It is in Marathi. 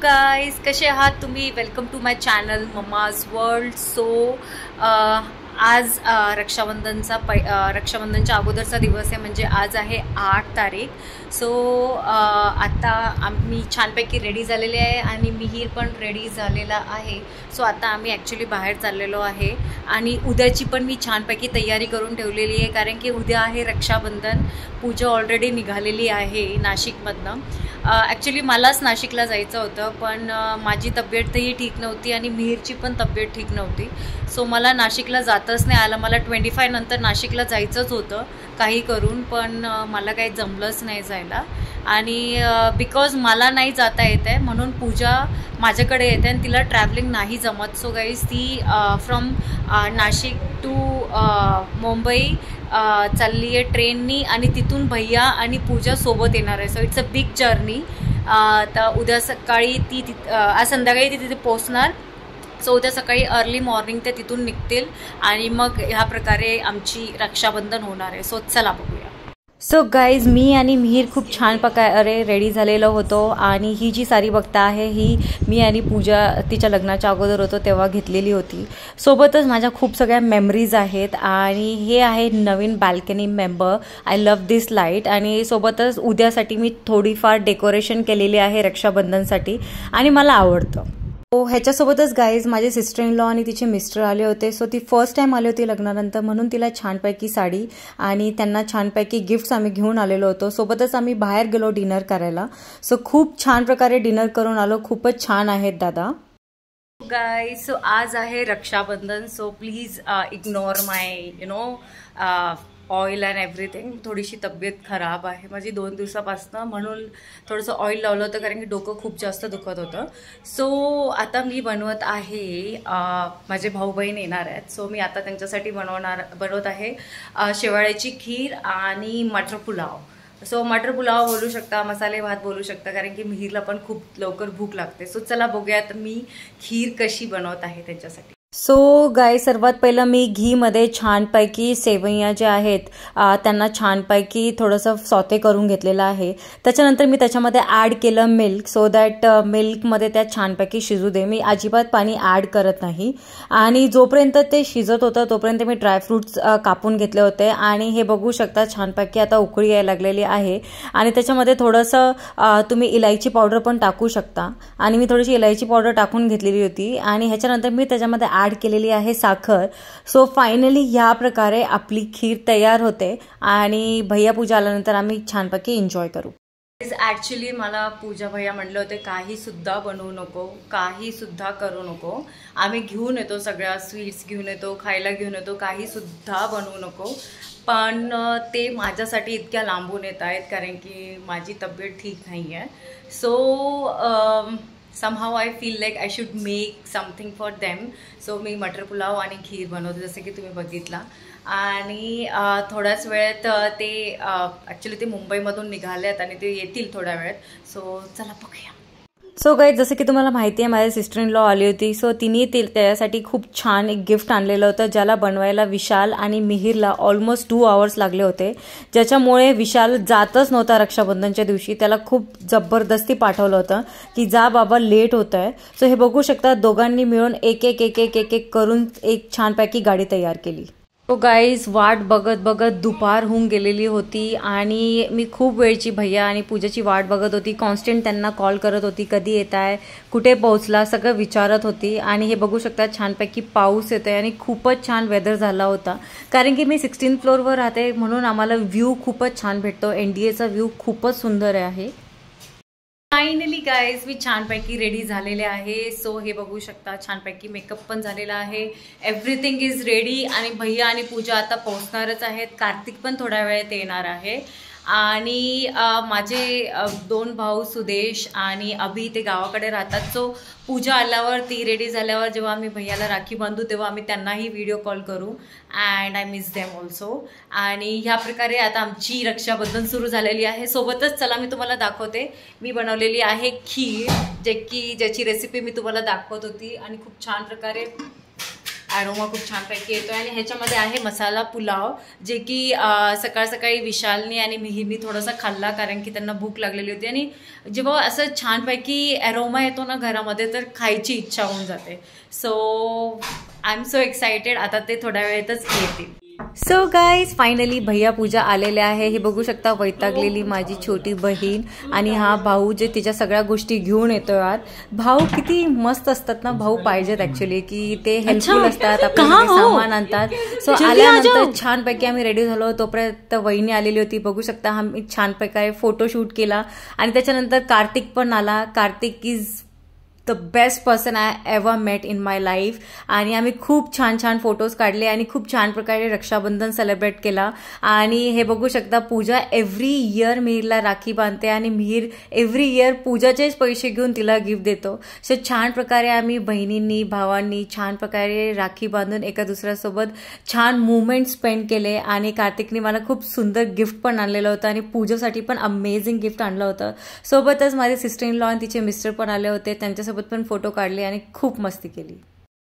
गाइस, कसे आहात तुम्ही? Welcome to my channel Mamma's World. So आज रक्षाबंधनच्या अगोदरचा दिवस आहे, म्हणजे आज आहे 8 तारीख. सो आता आम्ही छानपैकी रेडी झालेले आहे आणि मिहीर पण रेडी झालेला आहे. सो आता आम्ही ॲक्च्युली बाहेर चाललेलो आहे आणि उद्याची पण मी छानपैकी तयारी करून ठेवलेली आहे, कारण की उद्या आहे रक्षाबंधन. पूजा ऑलरेडी निघालेली आहे नाशिकमधनं. ॲक्च्युली मलाच नाशिकला जायचं होतं, पण माझी तब्येतही ठीक नव्हती आणि मिहीरची पण तब्येत ठीक नव्हती. सो मला नाशिकला जातच नाही आलं. मला 25 नंतर नाशिकला जायचंच होतं काही करून, पण मला काही जमलंच नाही जायला. आणि बिकॉज मला नाही जाता येत आहे म्हणून पूजा माझ्याकडे येते आणि तिला ट्रॅव्हलिंग नाही जमत. सो गाईज, ती फ्रॉम नाशिक टू मुंबई चालली आहे ट्रेननी आणि तिथून भैया आणि पूजा सोबत येणार आहे. So it's a big journey. तर उद्या सकाळी आज संध्याकाळी ती तिथे पोचणार. सो उद्या सकाळी अर्ली मॉर्निंग ते तिथून निघतील आणि मग ह्या प्रकारे आमची रक्षाबंधन होणार आहे. सो चला बघूया. सो गाईज, मी आणि मिहीर खूप छान प्रकारे रेडी झालेलो होतो आणि ही जी साडी बघता आहे ही मी आणि पूजा तिच्या लग्नाच्या अगोदर होतो तेव्हा घेतलेली होती. सोबतच माझ्या खूप सगळ्या मेमरीज आहेत आणि हे आहे नवीन balcony member. I love this light. आणि सोबतच उद्यासाठी मी थोडीफार डेकोरेशन केलेली आहे रक्षाबंधनसाठी आणि मला आवडतं. ह्याच्यासोबतच गाईज, माझे सिस्टर इन लॉ आणि तिचे मिस्टर आले होते. सो ती फर्स्ट टाइम आली होती लग्नानंतर, म्हणून तिला छानपैकी साडी आणि त्यांना छानपैकी गिफ्ट्स आम्ही घेऊन आलेलो होतो. सोबतच आम्ही बाहेर गेलो डिनर करायला. सो खूप छान प्रकारे डिनर करून आलो. खूपच छान आहेत दादा. गाईज, सो आज आहे Raksha Bandhan. So please ignore my oil and everything. थोडीशी तब्येत खराब आहे माझी 2 दिवसापासून, म्हणून थोडंसं ऑइल लावलं होतं कारण की डोकं खूप जास्त दुखत होतं. सो आता मी बनवत आहे, माझे भाऊ बहीण येणार आहेत. सो मी आता त्यांच्यासाठी बनवत आहे शेवाळ्याची खीर आणि मटर पुलाव. सो मटर पुलाव बोलू शकता, मसाले भात बोलू शकता, कारण की मिहीरला पण खूप लवकर भूक लागते. सो चला बघूयात मी खीर कशी बनवत आहे त्यांच्यासाठी. सो गाय, सर्वात पहिलं मी घीमध्ये छानपैकी सेवैया ज्या आहेत त्यांना छानपैकी थोडंसं सॉते करून घेतलेलं आहे. त्याच्यानंतर मी त्याच्यामध्ये ॲड केलं मिल्क, सो दॅट मिल्कमध्ये त्या छानपैकी शिजू दे. मी अजिबात पाणी ॲड करत नाही. आणि जोपर्यंत ते शिजत होतं तोपर्यंत मी ड्रायफ्रूट्स कापून घेतले होते आणि हे बघू शकता छानपैकी आता उकळी यायला लागलेली आहे. आणि त्याच्यामध्ये थोडंसं तुम्ही इलायची पावडर पण टाकू शकता आणि मी थोडीशी इलायची पावडर टाकून घेतलेली होती. आणि ह्याच्यानंतर मी त्याच्यामध्ये ॲड केलेली आहे साखर. सो फायनली ह्या प्रकारे आपली खीर तयार होते आणि भैया पूजा आल्यानंतर आम्ही छानपैकी एन्जॉय करू. ॲक्च्युली मला पूजा भैया म्हणले होते काही सुद्धा बनवू नको, काही सुद्धा करू नको, आम्ही घेऊन येतो, सगळ्या स्वीट्स घेऊन येतो, खायला घेऊन येतो, काही सुद्धा बनवू नको. पण ते माझ्यासाठी इतक्या लांबून येत आहेत कारण की माझी तब्येत ठीक नाही आहे. So somehow I feel like I should make something for them. So मी मटर पुलाव आणि खीर बनवते जसं की तुम्ही बघितला. आणि थोड्याच वेळात ते ॲक्च्युली ते मुंबईमधून निघाले आहेत आणि ते येतील थोड्या वेळात. सो चला बघूया. सो गाईज, जसं की तुम्हाला माहिती आहे माझ्या सिस्टर इन लॉ आली होती. सो तिने त्याच्यासाठी खूप छान एक गिफ्ट आणलेलं होतं, ज्याला बनवायला विशाल आणि मिहीरला ऑलमोस्ट 2 आवर्स लागले होते, ज्याच्यामुळे विशाल जातच नव्हता रक्षाबंधनच्या दिवशी. त्याला खूप जबरदस्ती पाठवलं होतं की जा बाबा, लेट होत आहे. सो हे बघू शकता, दोघांनी मिळून एक एक करून एक छानपैकी गाडी तयार केली. तो गाईज, वाट बघत बघत दुपार होऊन गेलेली होती आणि मी खूप वेळची भैया आणि पूजाची वाट बघत होती. कॉन्स्टंट त्यांना कॉल करत होती, कधी येत आहे, कुठे पोहोचला, सगळं विचारत होती. आणि हे बघू शकता छानपैकी पाऊस येतो आहे आणि खूपच छान वेदर झाला होता, कारण की मी 16th फ्लोअरवर राहते म्हणून आम्हाला व्ह्यू खूपच छान भेटतो. NDAचा व्ह्यू खूपच सुंदर आहे. फायनली गाईज, मी छानपैकी रेडी झालेले आहे. सो हे बघू शकता छानपैकी मेकअप पण झालेला आहे. एव्हरीथिंग इज रेडी आणि भैया आणि पूजा आता पोहोचणारच आहेत. कार्तिक पण थोड्या वेळात येणार आहे. आणि माझे 2 भाऊ सुदेश आणि अभि ते गावाकडे राहतात. सो पूजा आल्यावर, ती रेडी झाल्यावर जेव्हा आम्ही भैयाला राखी बांधू तेव्हा आम्ही त्यांनाही व्हिडिओ कॉल करू. And I miss them also. आणि ह्या प्रकारे आता आमची रक्षाबंधन सुरू झालेली आहे. सोबतच चला मी तुम्हाला दाखवते, मी बनवलेली आहे खीर, ज्याची रेसिपी मी तुम्हाला दाखवत होती आणि खूप छान प्रकारे ॲरोमा खूप छानपैकी येतो आणि ह्याच्यामध्ये आहे मसाला पुलाव, जे की सकाळ सकाळी विशालनी आणि मिहीरनी थोडासा खाल्ला कारण की त्यांना भूक लागलेली होती. आणि जेव्हा असं छानपैकी ॲरोमा येतो ना घरामध्ये तर खायची इच्छा होऊन जाते. So I am so excited. आता ते थोड्या वेळेतच येतील. सो गाईज फायनली भैया पूजा आलेले आहे. हे बघू शकता वैतागलेली माझी छोटी बहीण आणि हा भाऊ जे तिच्या सगळ्या गोष्टी घेऊन येतो यार. भाऊ किती मस्त असतात ना, भाऊ पाहिजेत ऍक्च्युली की ते हेल्पफुल असतात, आपल्याला सामान आणतात. सो आल्यानंतर छानपैकी आम्ही रेडी झालो. तोपर्यंत वहिनी आलेली होती. बघू शकता आम्ही छान प्रकारे फोटोशूट केला आणि त्याच्यानंतर कार्तिक पण आला. Kartik is the best person I ever met in my life. आणि आम्ही खूप छान छान फोटोज काढले आणि खूप छान प्रकारे रक्षाबंधन सेलिब्रेट केला. आणि हे बघू शकता पूजा एव्हरी इयर मिहीरला राखी बांधते आणि मिहीर एव्हरी इयर पूजाचेच पैसे घेऊन तिला गिफ्ट देतो. सो छान प्रकारे आम्ही बहिणींनी भावांनी छान प्रकारे राखी बांधून एका दुसऱ्यासोबत छान मुवमेंट स्पेंड केले. आणि कार्तिकने मला खूप सुंदर गिफ्ट पण आणलेलं होतं आणि पूजासाठी पण अमेझिंग गिफ्ट आणलं होतं. सोबतच माझे सिस्टर इन लॉ आणि तिचे मिस्टर पण आले होते. त्यांच्यासोबत पण फोटो काढले आणि खूप मस्ती केली.